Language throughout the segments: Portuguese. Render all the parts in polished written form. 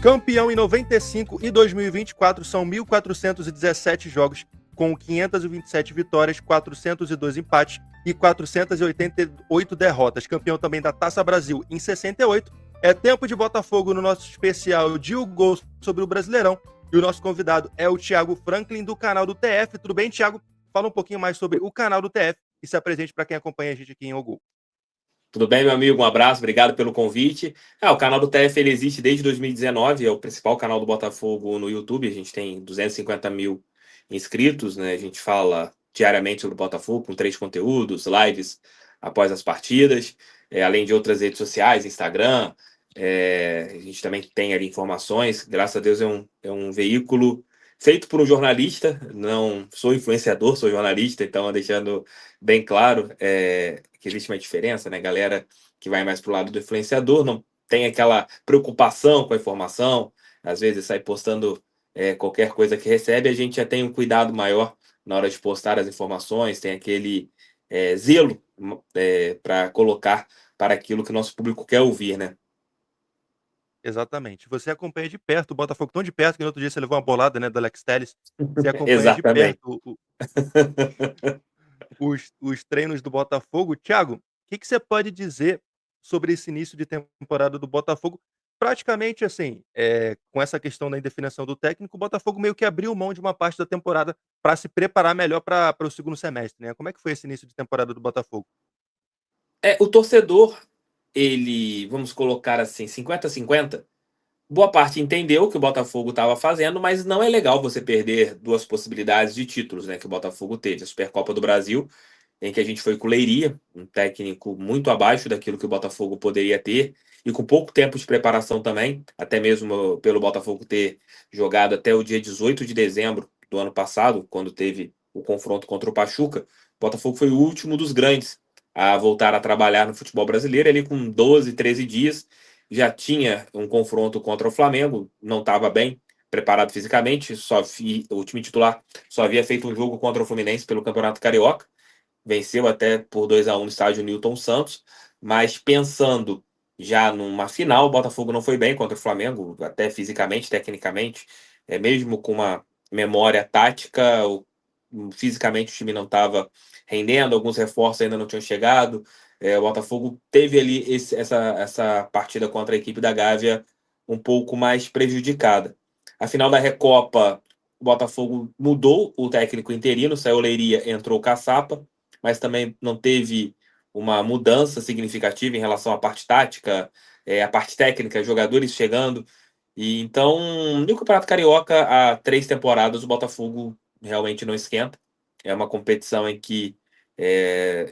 Campeão em 95 e 2024 são 1.417 jogos, com 527 vitórias, 402 empates e 488 derrotas. Campeão também da Taça Brasil em 68. É tempo de Botafogo no nosso especial de O Gol sobre o Brasileirão. E o nosso convidado é o Thiago Franklin, do canal do TF. Tudo bem, Thiago? Fala um pouquinho mais sobre o canal do TF e se apresente para quem acompanha a gente aqui em O Gol. Tudo bem, meu amigo? Um abraço, obrigado pelo convite. O canal do TF ele existe desde 2019, é o principal canal do Botafogo no YouTube. A gente tem 250 mil inscritos, né? A gente fala diariamente sobre o Botafogo com 3 conteúdos, lives após as partidas, além de outras redes sociais, Instagram. A gente também tem ali informações. Graças a Deus é um veículo feito por um jornalista. Não sou influenciador, sou jornalista, então deixando bem claro que existe uma diferença, né? Galera que vai mais pro lado do influenciador não tem aquela preocupação com a informação, às vezes sai postando qualquer coisa que recebe. A gente já tem um cuidado maior na hora de postar as informações, tem aquele zelo para colocar para aquilo que o nosso público quer ouvir, né? Exatamente. Você acompanha de perto o Botafogo, tão de perto que no outro dia você levou uma bolada, né, do Alex Telles. Você acompanha de Exatamente. perto os treinos do Botafogo. Thiago, o que você pode dizer sobre esse início de temporada do Botafogo? Praticamente assim, com essa questão da indefinição do técnico, o Botafogo meio que abriu mão de uma parte da temporada para se preparar melhor para o segundo semestre, né? Como é que foi esse início de temporada do Botafogo? O torcedor, ele, vamos colocar assim, 50-50. Boa parte entendeu o que o Botafogo estava fazendo, mas não é legal você perder 2 possibilidades de títulos, né, que o Botafogo teve. A Supercopa do Brasil, em que a gente foi com o Leiria, um técnico muito abaixo daquilo que o Botafogo poderia ter, e com pouco tempo de preparação também, até mesmo pelo Botafogo ter jogado até o dia 18 de dezembro do ano passado, quando teve o confronto contra o Pachuca. O Botafogo foi o último dos grandes a voltar a trabalhar no futebol brasileiro, ali com 12, 13 dias, já tinha um confronto contra o Flamengo, não estava bem preparado fisicamente, o time titular só havia feito um jogo contra o Fluminense pelo Campeonato Carioca, venceu até por 2-1 no estádio Newton Santos, mas pensando já numa final, o Botafogo não foi bem contra o Flamengo, até fisicamente, tecnicamente, mesmo com uma memória tática, fisicamente o time não estava rendendo, alguns reforços ainda não tinham chegado. O Botafogo teve ali essa partida contra a equipe da Gávea um pouco mais prejudicada. A final da Recopa, o Botafogo mudou o técnico interino, saiu o Leiria, entrou o Caçapa, mas também não teve uma mudança significativa em relação à parte tática, à parte técnica, jogadores chegando. E então, no Campeonato Carioca, há 3 temporadas, o Botafogo realmente não esquenta. É uma competição em que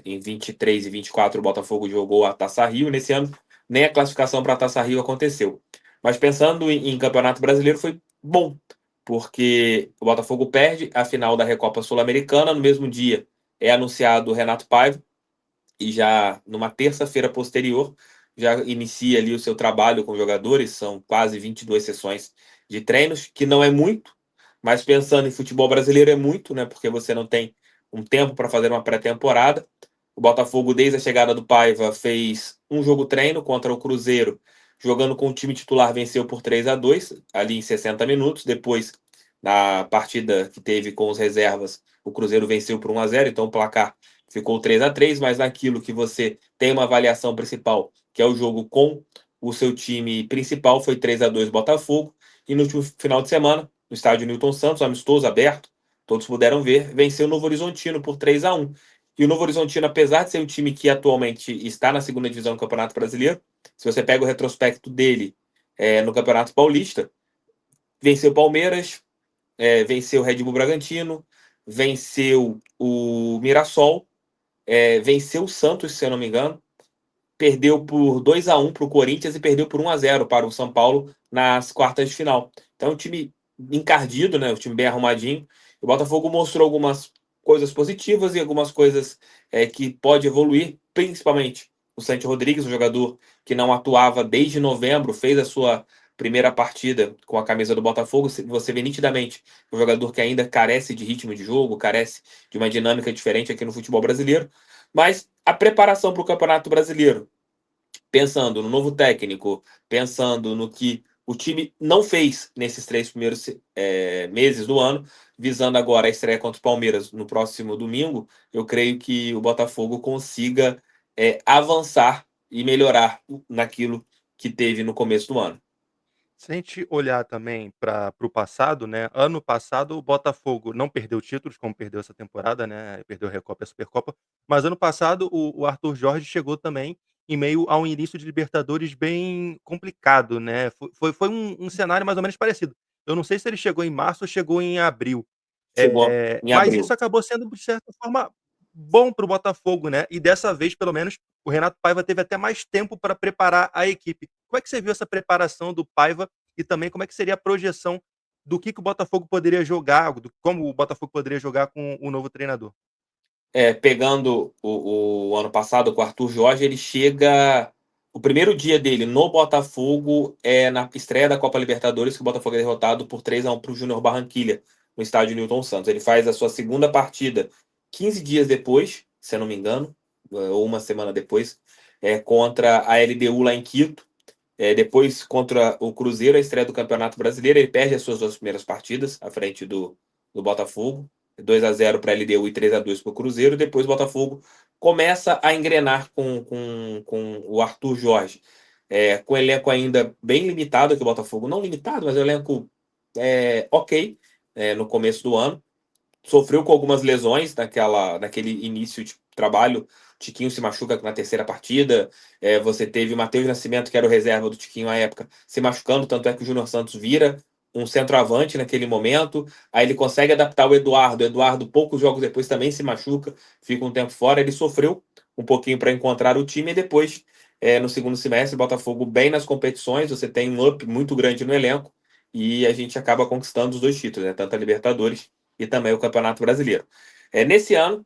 em 23 e 24 o Botafogo jogou a Taça Rio, e nesse ano nem a classificação para a Taça Rio aconteceu. Mas pensando em Campeonato Brasileiro, foi bom, porque o Botafogo perde a final da Recopa Sul-Americana no mesmo dia. É anunciado o Renato Paiva, e já numa terça-feira posterior já inicia ali o seu trabalho com jogadores, são quase 22 sessões de treinos, que não é muito, mas pensando em futebol brasileiro é muito, né, porque você não tem um tempo para fazer uma pré-temporada. O Botafogo, desde a chegada do Paiva, fez um jogo treino contra o Cruzeiro, jogando com o time titular, venceu por 3-2 ali em 60 minutos. Depois, na partida que teve com os reservas, o Cruzeiro venceu por 1-0, então o placar ficou 3-3, mas naquilo que você tem uma avaliação principal, que é o jogo com o seu time principal, foi 3-2 Botafogo. E no último final de semana, no estádio Newton Santos, amistoso, aberto, todos puderam ver, venceu o Novo Horizontino por 3-1. E o Novo Horizontino, apesar de ser um time que atualmente está na segunda divisão do Campeonato Brasileiro, se você pega o retrospecto dele no Campeonato Paulista, venceu o Palmeiras, venceu o Red Bull Bragantino, venceu o Mirassol, venceu o Santos, se eu não me engano, perdeu por 2-1 para o Corinthians e perdeu por 1-0 para o São Paulo nas quartas de final. Então, um time encardido, né? Um time bem arrumadinho. O Botafogo mostrou algumas coisas positivas e algumas coisas que pode evoluir, principalmente o Santi Rodrigues, um jogador que não atuava desde novembro, fez a sua primeira partida com a camisa do Botafogo. Você vê nitidamente um jogador que ainda carece de ritmo de jogo, carece de uma dinâmica diferente aqui no futebol brasileiro. Mas a preparação para o Campeonato Brasileiro, pensando no novo técnico, pensando no que o time não fez nesses 3 primeiros meses do ano, visando agora a estreia contra o Palmeiras no próximo domingo. Eu creio que o Botafogo consiga avançar e melhorar naquilo que teve no começo do ano. Se a gente olhar também para o passado, né, ano passado o Botafogo não perdeu títulos, como perdeu essa temporada, né, perdeu a Recopa e a Supercopa, mas ano passado o Arthur Jorge chegou também em meio a um início de Libertadores bem complicado, né, foi um cenário mais ou menos parecido. Eu não sei se ele chegou em março ou chegou em abril, Chegou em mas abril. isso acabou sendo, de certa forma, bom para o Botafogo, né, e dessa vez, pelo menos, o Renato Paiva teve até mais tempo para preparar a equipe. Como é que você viu essa preparação do Paiva e também como é que seria a projeção do que o Botafogo poderia jogar, como o Botafogo poderia jogar com o novo treinador? Pegando o ano passado com o Arthur Jorge, ele chega. O primeiro dia dele no Botafogo é na estreia da Copa Libertadores, que o Botafogo é derrotado por 3-1 para o Júnior Barranquilla, no estádio Newton Santos. Ele faz a sua segunda partida 15 dias depois, se eu não me engano, ou uma semana depois, contra a LDU lá em Quito. Depois, contra o Cruzeiro, a estreia do Campeonato Brasileiro, ele perde as suas 2 primeiras partidas à frente do Botafogo. 2-0 para a LDU e 3-2 para o Cruzeiro. Depois o Botafogo começa a engrenar com o Arthur Jorge. Com o elenco ainda bem limitado, que o Botafogo, não limitado, mas o elenco ok no começo do ano. Sofreu com algumas lesões naquele início de trabalho. Tiquinho se machuca na terceira partida. Você teve o Matheus Nascimento, que era o reserva do Tiquinho à época, se machucando. Tanto é que o Júnior Santos vira um centroavante naquele momento. Aí ele consegue adaptar o Eduardo. O Eduardo, poucos jogos depois, também se machuca, fica um tempo fora. Ele sofreu um pouquinho para encontrar o time. E depois, no segundo semestre, o Botafogo bem nas competições. Você tem um up muito grande no elenco. E a gente acaba conquistando os 2 títulos, né? Tanto a Libertadores e também o Campeonato Brasileiro. Nesse ano,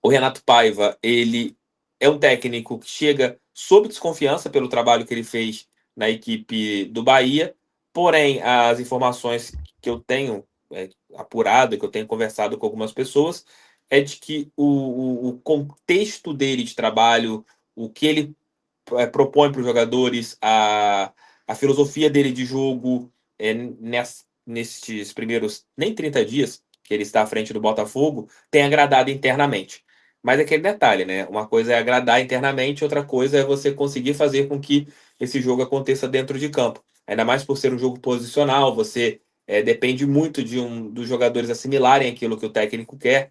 o Renato Paiva, ele é um técnico que chega sob desconfiança pelo trabalho que ele fez na equipe do Bahia, porém, as informações que eu tenho apurado, que eu tenho conversado com algumas pessoas, é de que o contexto dele de trabalho, o que ele propõe para os jogadores, a filosofia dele de jogo, nesses primeiros nem 30 dias que ele está à frente do Botafogo, tem agradado internamente. Mas é aquele detalhe, né? Uma coisa é agradar internamente, outra coisa é você conseguir fazer com que esse jogo aconteça dentro de campo. Ainda mais por ser um jogo posicional, você depende muito dos jogadores assimilarem aquilo que o técnico quer.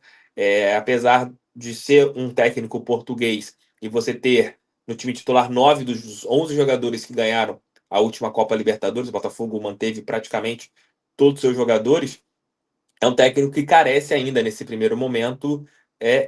Apesar de ser um técnico português e você ter no time titular 9 dos 11 jogadores que ganharam a última Copa Libertadores, o Botafogo manteve praticamente todos os seus jogadores, é um técnico que carece ainda nesse primeiro momento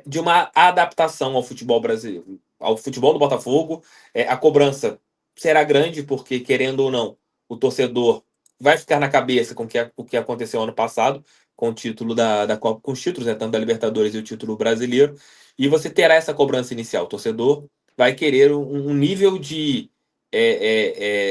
de uma adaptação ao futebol brasileiro, ao futebol do Botafogo. A cobrança será grande, porque, querendo ou não, o torcedor vai ficar na cabeça com o que aconteceu ano passado, com o título da Copa, com os títulos, né, tanto da Libertadores e o título brasileiro, e você terá essa cobrança inicial. O torcedor vai querer um nível de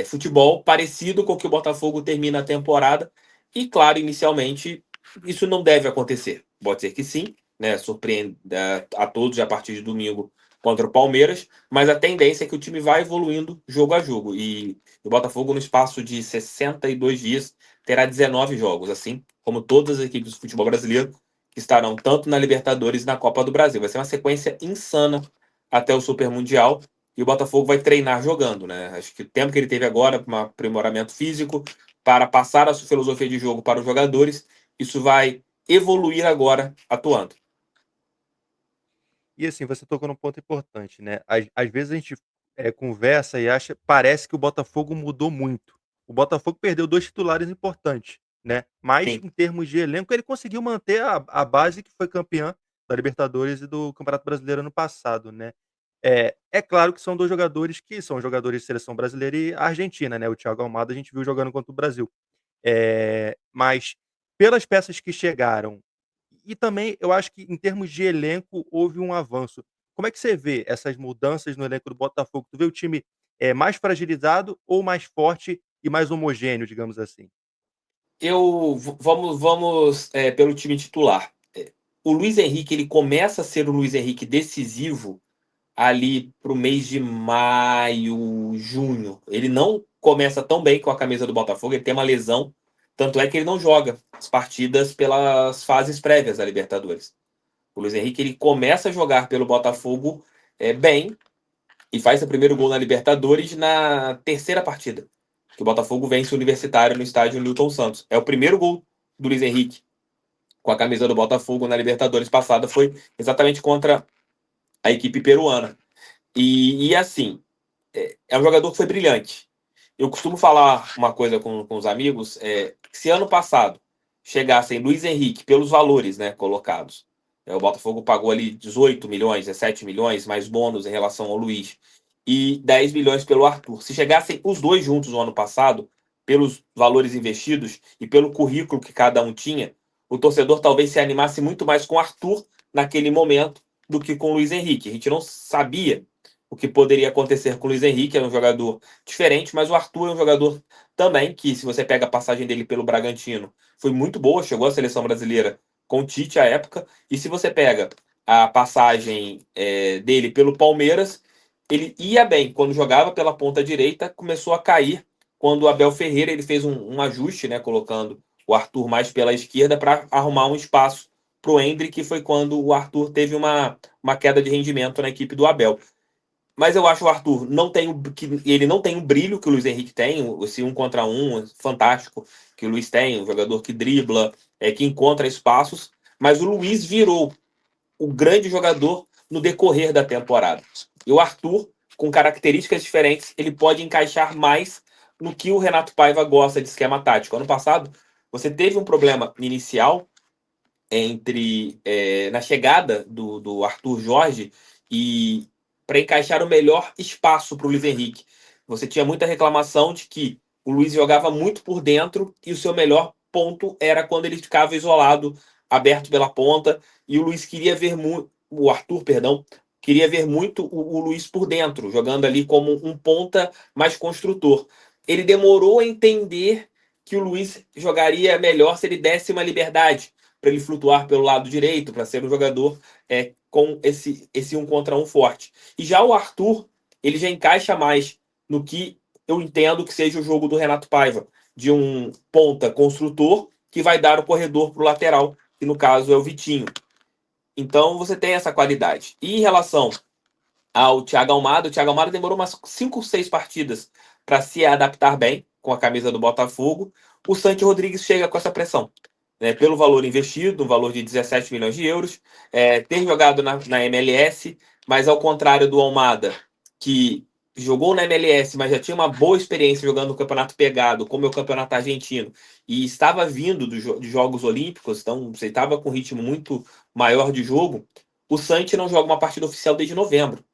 futebol parecido com o que o Botafogo termina a temporada, e, claro, inicialmente isso não deve acontecer. Pode ser que sim, né? Surpreenda a todos a partir de domingo contra o Palmeiras, mas a tendência é que o time vai evoluindo jogo a jogo. E o Botafogo, no espaço de 62 dias, terá 19 jogos, assim como todas as equipes do futebol brasileiro, que estarão tanto na Libertadores e na Copa do Brasil. Vai ser uma sequência insana até o Super Mundial. E o Botafogo vai treinar jogando, né? Acho que o tempo que ele teve agora para um aprimoramento físico, para passar a sua filosofia de jogo para os jogadores, isso vai evoluir agora atuando. E assim, você tocou num ponto importante, né? Às vezes a gente conversa e parece que o Botafogo mudou muito. O Botafogo perdeu 2 titulares importantes, né? Mas Sim. em termos de elenco, ele conseguiu manter a base que foi campeã da Libertadores e do Campeonato Brasileiro ano passado, né? É claro que são 2 jogadores que são jogadores de seleção brasileira e argentina, né? O Thiago Almada a gente viu jogando contra o Brasil. Mas pelas peças que chegaram, e também eu acho que em termos de elenco houve um avanço. Como é que você vê essas mudanças no elenco do Botafogo? Tu vê o time, mais fragilizado ou mais forte e mais homogêneo, digamos assim? Vamos pelo time titular. O Luiz Henrique, ele começa a ser o Luiz Henrique decisivo ali para o mês de maio, junho. Ele não começa tão bem com a camisa do Botafogo, ele tem uma lesão, tanto é que ele não joga as partidas pelas fases prévias da Libertadores. O Luiz Henrique ele começa a jogar pelo Botafogo bem e faz seu primeiro gol na Libertadores na terceira partida, que o Botafogo vence o Universitário no estádio Newton Santos. É o primeiro gol do Luiz Henrique com a camisa do Botafogo na Libertadores passada, foi exatamente contra a equipe peruana. E assim, é um jogador que foi brilhante. Eu costumo falar uma coisa com os amigos, se ano passado chegassem Luiz Henrique pelos valores, né, colocados, o Botafogo pagou ali 18 milhões, 17 milhões, mais bônus em relação ao Luiz, e 10 milhões pelo Arthur. Se chegassem os dois juntos no ano passado, pelos valores investidos e pelo currículo que cada um tinha, o torcedor talvez se animasse muito mais com o Arthur naquele momento do que com o Luiz Henrique. A gente não sabia o que poderia acontecer com o Luiz Henrique, era um jogador diferente, mas o Arthur é um jogador também que, se você pega a passagem dele pelo Bragantino, foi muito boa, chegou à seleção brasileira com o Tite à época, e se você pega a passagem dele pelo Palmeiras, ele ia bem, quando jogava pela ponta direita, começou a cair, quando o Abel Ferreira ele fez um ajuste, né, colocando o Arthur mais pela esquerda para arrumar um espaço para o Endrick, que foi quando o Arthur teve uma queda de rendimento na equipe do Abel. Mas eu acho o Arthur ele não tem o brilho que o Luiz Henrique tem, esse 1 contra 1 fantástico que o Luiz tem, um jogador que dribla, que encontra espaços, mas o Luiz virou o grande jogador no decorrer da temporada. E o Arthur, com características diferentes, ele pode encaixar mais no que o Renato Paiva gosta de esquema tático. Ano passado, você teve um problema inicial na chegada do Arthur Jorge e para encaixar o melhor espaço para o Luiz Henrique. Você tinha muita reclamação de que o Luiz jogava muito por dentro e o seu melhor ponto era quando ele ficava isolado, aberto pela ponta, e o Luiz queria ver muito, o Arthur, perdão, queria ver muito o Luiz por dentro, jogando ali como um ponta mais construtor. Ele demorou a entender que o Luiz jogaria melhor se ele desse uma liberdade para ele flutuar pelo lado direito, para ser um jogador com esse 1 contra 1 forte. E já o Arthur, ele já encaixa mais no que eu entendo que seja o jogo do Renato Paiva, de um ponta construtor que vai dar o corredor para o lateral, que no caso é o Vitinho. Então você tem essa qualidade. E em relação ao Thiago Almada, o Thiago Almada demorou umas 5, 6 partidas para se adaptar bem com a camisa do Botafogo. O Santi Rodrigues chega com essa pressão, né, pelo valor investido, um valor de 17 milhões de euros, ter jogado na MLS, mas ao contrário do Almada, que jogou na MLS, mas já tinha uma boa experiência jogando no campeonato pegado, como é o campeonato argentino, e estava vindo de Jogos Olímpicos, então você estava com um ritmo muito maior de jogo, o Santi não joga uma partida oficial desde novembro.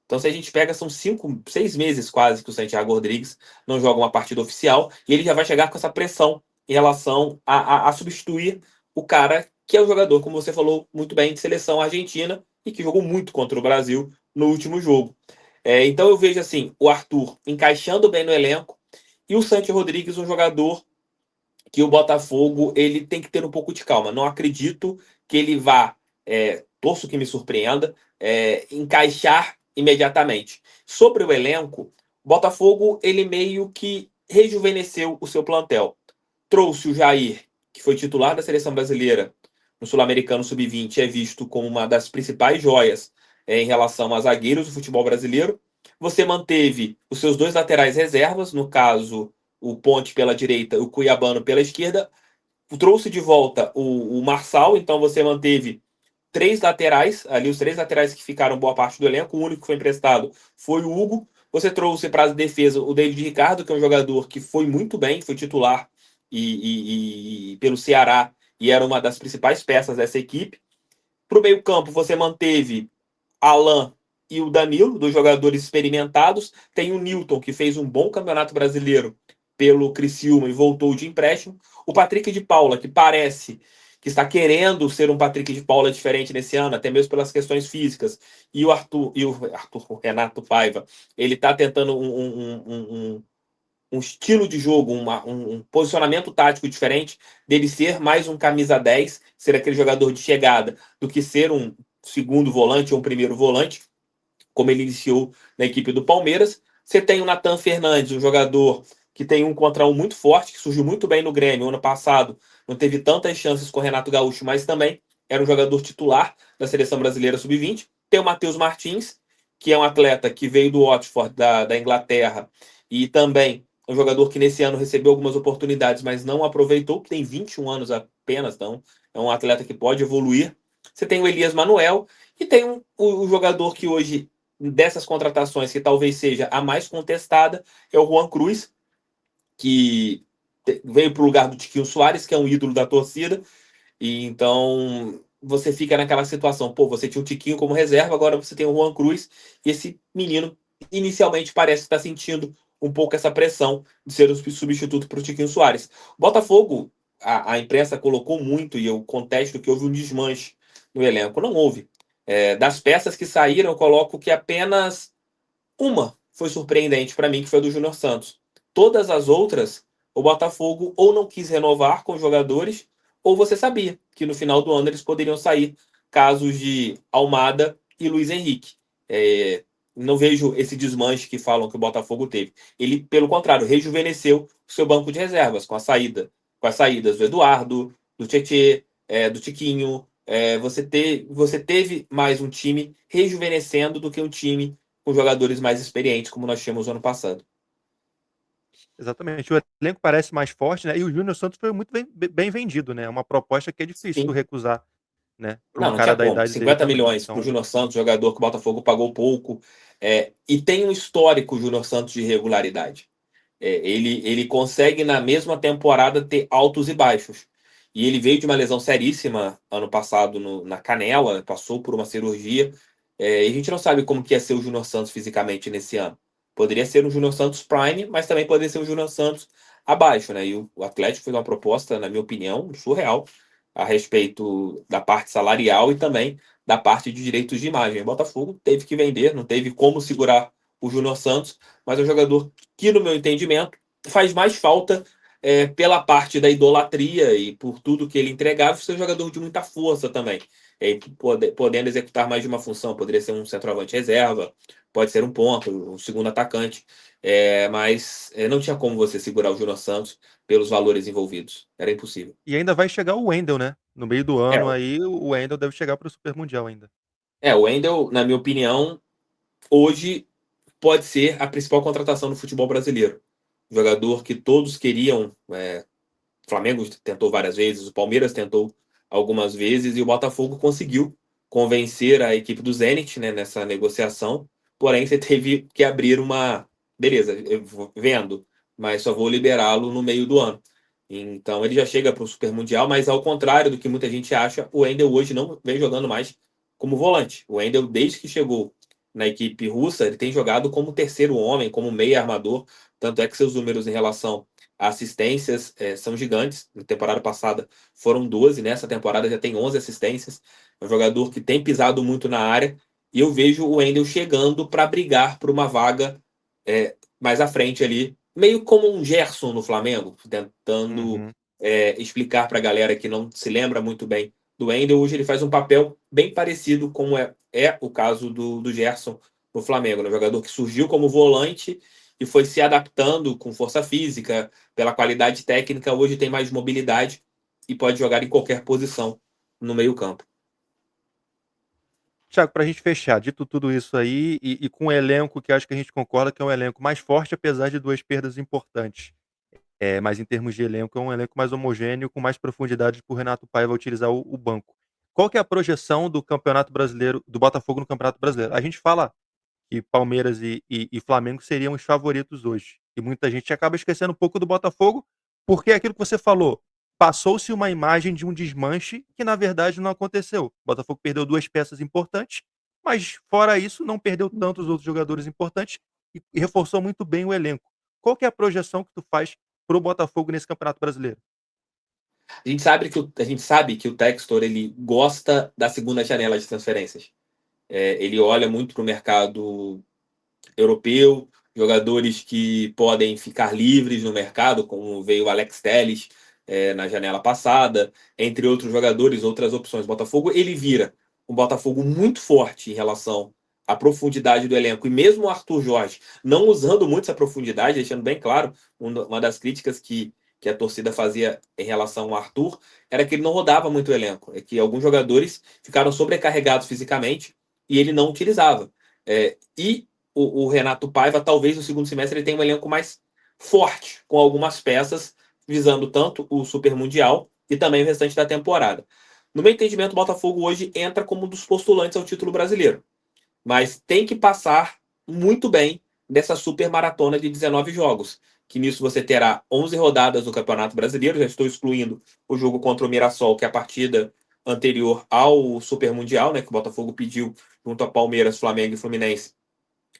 Então, se a gente pega, são 5, 6 meses quase que o Santiago Rodrigues não joga uma partida oficial e ele já vai chegar com essa pressão em relação a substituir o cara que é o jogador, como você falou muito bem, de seleção argentina e que jogou muito contra o Brasil no último jogo. Então, eu vejo assim, o Arthur encaixando bem no elenco e o Santi Rodrigues um jogador que o Botafogo ele tem que ter um pouco de calma. Não acredito que ele vá, torço que me surpreenda, encaixar imediatamente. Sobre o elenco, o Botafogo ele meio que rejuvenesceu o seu plantel. Trouxe o Jair, que foi titular da seleção brasileira no Sul-Americano Sub-20, é visto como uma das principais joias em relação a zagueiros do futebol brasileiro. Você manteve os seus 2 laterais reservas, no caso o Ponte pela direita e o Cuiabano pela esquerda. Trouxe de volta o Marçal, então você manteve 3 laterais, ali os 3 laterais que ficaram boa parte do elenco, o único que foi emprestado foi o Hugo. Você trouxe para a defesa o David Ricardo, que é um jogador que foi muito bem, foi titular e pelo Ceará e era uma das principais peças dessa equipe. Para o meio campo você manteve Alan e o Danilo, dos jogadores experimentados. Tem o Newton, que fez um bom campeonato brasileiro pelo Criciúma e voltou de empréstimo. O Patrick de Paula, que parece que está querendo ser um Patrick de Paula diferente nesse ano, até mesmo pelas questões físicas. E o Renato Paiva, ele está tentando um estilo de jogo, um posicionamento tático diferente, dele ser mais um camisa 10, ser aquele jogador de chegada, do que ser um segundo volante ou um primeiro volante, como ele iniciou na equipe do Palmeiras. Você tem o Nathan Fernandes, um jogador que tem um contra um muito forte, que surgiu muito bem no Grêmio ano passado, não teve tantas chances com o Renato Gaúcho, mas também era um jogador titular da seleção brasileira sub-20. Tem o Matheus Martins, que é um atleta que veio do Watford, da Inglaterra, e também um jogador que nesse ano recebeu algumas oportunidades, mas não aproveitou, que tem 21 anos apenas, então é um atleta que pode evoluir. Você tem o Elias Manuel e tem o jogador que hoje, dessas contratações, que talvez seja a mais contestada, é o Juan Cruz, que veio para o lugar do Tiquinho Soares, que é um ídolo da torcida, e então você fica naquela situação, pô, você tinha o Tiquinho como reserva, agora você tem o Juan Cruz, e esse menino inicialmente parece estar sentindo um pouco essa pressão de ser o substituto para o Tiquinho Soares. O Botafogo, a imprensa colocou muito, e eu contesto que houve um desmanche no elenco. Não houve. Das peças que saíram, eu coloco que apenas uma foi surpreendente para mim, que foi a do Júnior Santos. Todas as outras, o Botafogo ou não quis renovar com os jogadores, ou você sabia que no final do ano eles poderiam sair, casos de Almada e Luiz Henrique. Não vejo esse desmanche que falam que o Botafogo teve. Ele, pelo contrário, rejuvenesceu o seu banco de reservas com as saídas do Eduardo, do Tietê, do Tiquinho. Você teve mais um time rejuvenescendo do que um time com jogadores mais experientes, como nós tínhamos no ano passado. Exatamente. O elenco parece mais forte, né? E o Júnior Santos foi muito bem vendido, né? É uma proposta que é difícil tu Sim. recusar, né? Para um Não cara tinha da como. idade dele 50 também. milhões para o Então, Júnior Santos, jogador que o Botafogo pagou pouco. E tem um histórico, o Júnior Santos, de regularidade. Ele consegue, na mesma temporada, ter altos e baixos. E ele veio de uma lesão seríssima ano passado na canela, passou por uma cirurgia. E a gente não sabe como que ia ser o Júnior Santos fisicamente nesse ano. Poderia ser um Júnior Santos Prime, mas também poderia ser um Júnior Santos abaixo, né? E o Atlético fez uma proposta, na minha opinião, surreal a respeito da parte salarial e também da parte de direitos de imagem. O Botafogo teve que vender, não teve como segurar o Júnior Santos, mas é um jogador que, no meu entendimento, faz mais falta pela parte da idolatria e por tudo que ele entregava, ser um jogador de muita força também. Podendo executar mais de uma função, poderia ser um centroavante reserva, pode ser um ponto, um segundo atacante, mas não tinha como você segurar o Júnior Santos pelos valores envolvidos. Era impossível. e ainda vai chegar o Wendel, né? No meio do É, ano aí, o Wendel deve chegar para o Super Mundial ainda. o Wendel, na minha opinião, hoje pode ser a principal contratação no futebol brasileiro. Jogador que todos queriam. O Flamengo tentou várias vezes, o Palmeiras tentou algumas vezes e o Botafogo conseguiu convencer a equipe do Zenit, né, nessa negociação. Porém, você teve que abrir uma. Beleza, eu vendo, mas só vou liberá-lo no meio do ano. Então ele já chega para o Super Mundial, mas ao contrário do que muita gente acha, o Wendel hoje não vem jogando mais como volante. O Wendel, desde que chegou na equipe russa, ele tem jogado como terceiro homem, como meia armador. Tanto é que seus números em relação assistências são gigantes. Na temporada passada foram 12, nessa temporada já tem 11 assistências. É um jogador que tem pisado muito na área. E eu vejo o Wendel chegando para brigar por uma vaga mais à frente ali, meio como um Gerson no Flamengo, tentando Uhum. explicar para a galera que não se lembra muito bem do Wendel. Hoje ele faz um papel bem parecido como é o caso do Gerson no Flamengo, né? Um jogador que surgiu como volante e foi se adaptando com força física, pela qualidade técnica, hoje tem mais mobilidade e pode jogar em qualquer posição no meio-campo. Thiago, para a gente fechar, dito tudo isso aí, e com um elenco que acho que a gente concorda que é um elenco mais forte, apesar de 2 perdas importantes. Mas em termos de elenco, é um elenco mais homogêneo, com mais profundidade que o Renato Paiva vai utilizar o banco. Qual que é a projeção do Campeonato Brasileiro, do Botafogo no Campeonato Brasileiro? A gente fala que Palmeiras e Flamengo seriam os favoritos hoje. E muita gente acaba esquecendo um pouco do Botafogo, porque é aquilo que você falou. Passou-se uma imagem de um desmanche que, na verdade, não aconteceu. O Botafogo perdeu 2 peças importantes, mas, fora isso, não perdeu tantos outros jogadores importantes e reforçou muito bem o elenco. Qual que é a projeção que tu faz para o Botafogo nesse Campeonato Brasileiro? A gente sabe que o Textor ele gosta da segunda janela de transferências. Ele olha muito para o mercado europeu, jogadores que podem ficar livres no mercado, como veio o Alex Telles na janela passada, entre outros jogadores, outras opções. Botafogo ele vira um Botafogo muito forte em relação a profundidade do elenco, e mesmo o Arthur Jorge não usando muito essa profundidade, deixando bem claro, uma das críticas que a torcida fazia em relação ao Arthur era que ele não rodava muito o elenco, é que alguns jogadores ficaram sobrecarregados fisicamente e ele não utilizava. E o Renato Paiva, talvez no segundo semestre, ele tenha um elenco mais forte, com algumas peças visando tanto o Super Mundial e também o restante da temporada. No meu entendimento, o Botafogo hoje entra como um dos postulantes ao título brasileiro, mas tem que passar muito bem dessa super maratona de 19 jogos, que nisso você terá 11 rodadas do Campeonato Brasileiro, já estou excluindo o jogo contra o Mirassol, que é a partida anterior ao Super Mundial, né, que o Botafogo pediu junto a Palmeiras, Flamengo e Fluminense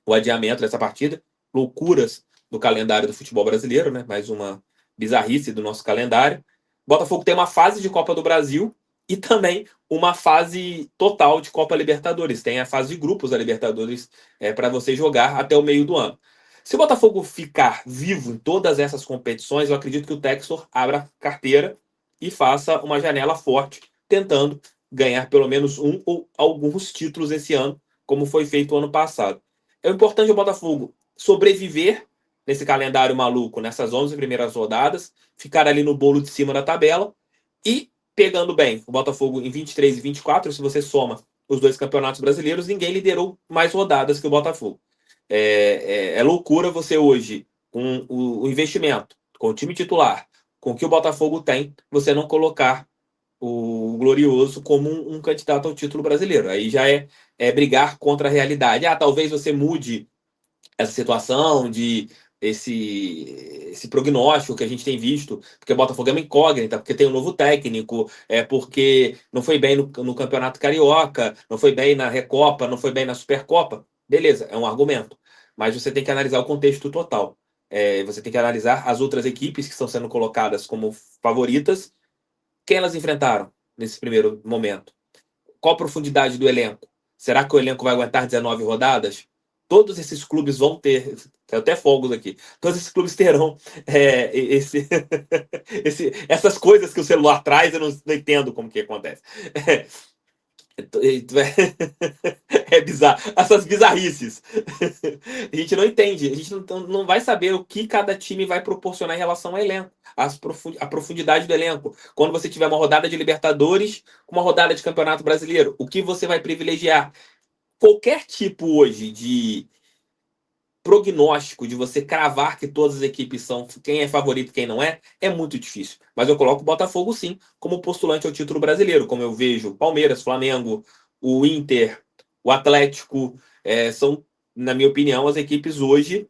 o adiamento dessa partida. Loucuras do calendário do futebol brasileiro, né? Mais uma bizarrice do nosso calendário. O Botafogo tem uma fase de Copa do Brasil e também uma fase total de Copa Libertadores. Tem a fase de grupos da Libertadores para você jogar até o meio do ano. Se o Botafogo ficar vivo em todas essas competições, eu acredito que o Textor abra carteira e faça uma janela forte, tentando ganhar pelo menos um ou alguns títulos esse ano, como foi feito o ano passado. É importante o Botafogo sobreviver nesse calendário maluco, nessas 11 primeiras rodadas, ficar ali no bolo de cima da tabela e pegando bem. O Botafogo em 23 e 24, se você soma os dois campeonatos brasileiros, ninguém liderou mais rodadas que o Botafogo. É loucura você hoje, com o investimento, com o time titular, com o que o Botafogo tem, você não colocar o Glorioso como um candidato ao título brasileiro. Aí já é brigar contra a realidade. Talvez você mude essa situação de esse prognóstico que a gente tem visto, porque o Botafogo é uma incógnita, porque tem um novo técnico, porque não foi bem no Campeonato Carioca, não foi bem na Recopa, não foi bem na Supercopa. Beleza, é um argumento. Mas você tem que analisar o contexto total. Você tem que analisar as outras equipes que estão sendo colocadas como favoritas, quem elas enfrentaram nesse primeiro momento? Qual a profundidade do elenco? Será que o elenco vai aguentar 19 rodadas? Todos esses clubes vão ter, tem até fogos aqui, todos esses clubes terão essas coisas que o celular traz, eu não entendo como que acontece. É bizarro, essas bizarrices. A gente não entende, a gente não vai saber o que cada time vai proporcionar em relação ao elenco, a profundidade do elenco. Quando você tiver uma rodada de Libertadores, uma rodada de Campeonato Brasileiro, o que você vai privilegiar? Qualquer tipo hoje de prognóstico, de você cravar que todas as equipes são quem é favorito e quem não é muito difícil. Mas eu coloco o Botafogo, sim, como postulante ao título brasileiro, como eu vejo Palmeiras, Flamengo, o Inter, o Atlético, são, na minha opinião, as equipes hoje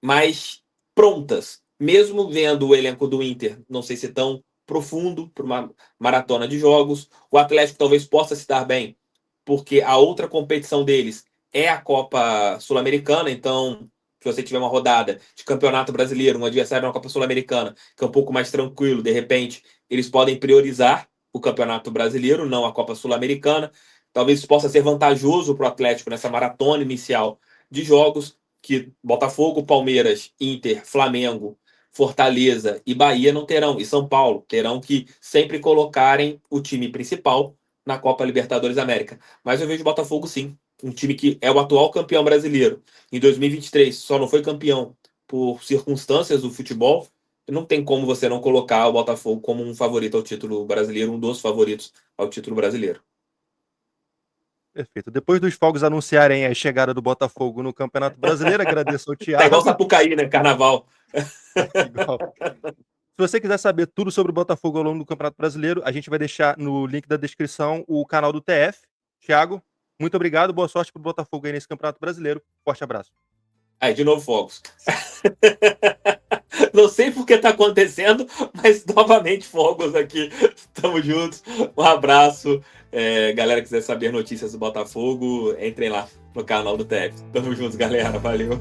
mais prontas. Mesmo vendo o elenco do Inter, não sei se tão profundo para uma maratona de jogos, o Atlético talvez possa se dar bem, porque a outra competição deles é a Copa Sul-Americana, então se você tiver uma rodada de Campeonato Brasileiro, um adversário na Copa Sul-Americana, que é um pouco mais tranquilo, de repente, eles podem priorizar o Campeonato Brasileiro, não a Copa Sul-Americana. Talvez isso possa ser vantajoso para o Atlético nessa maratona inicial de jogos, que Botafogo, Palmeiras, Inter, Flamengo, Fortaleza e Bahia não terão, e São Paulo terão que sempre colocarem o time principal na Copa Libertadores América. Mas eu vejo o Botafogo, sim, um time que é o atual campeão brasileiro. Em 2023 só não foi campeão por circunstâncias do futebol. Não tem como você não colocar o Botafogo como um favorito ao título brasileiro, um dos favoritos ao título brasileiro. Perfeito. Depois dos fogos anunciarem a chegada do Botafogo no Campeonato Brasileiro, agradeço ao Tá igual Thiago. Sapucaí, né? Carnaval. Igual. Se você quiser saber tudo sobre o Botafogo ao longo do Campeonato Brasileiro, a gente vai deixar no link da descrição o canal do TF. Thiago, muito obrigado, boa sorte pro Botafogo aí nesse Campeonato Brasileiro. Forte abraço. Aí, de novo, fogos. Não sei por que tá acontecendo, mas novamente fogos aqui. Tamo juntos. Um abraço. Galera que quiser saber notícias do Botafogo, entrem lá no canal do TF. Tamo juntos, galera. Valeu.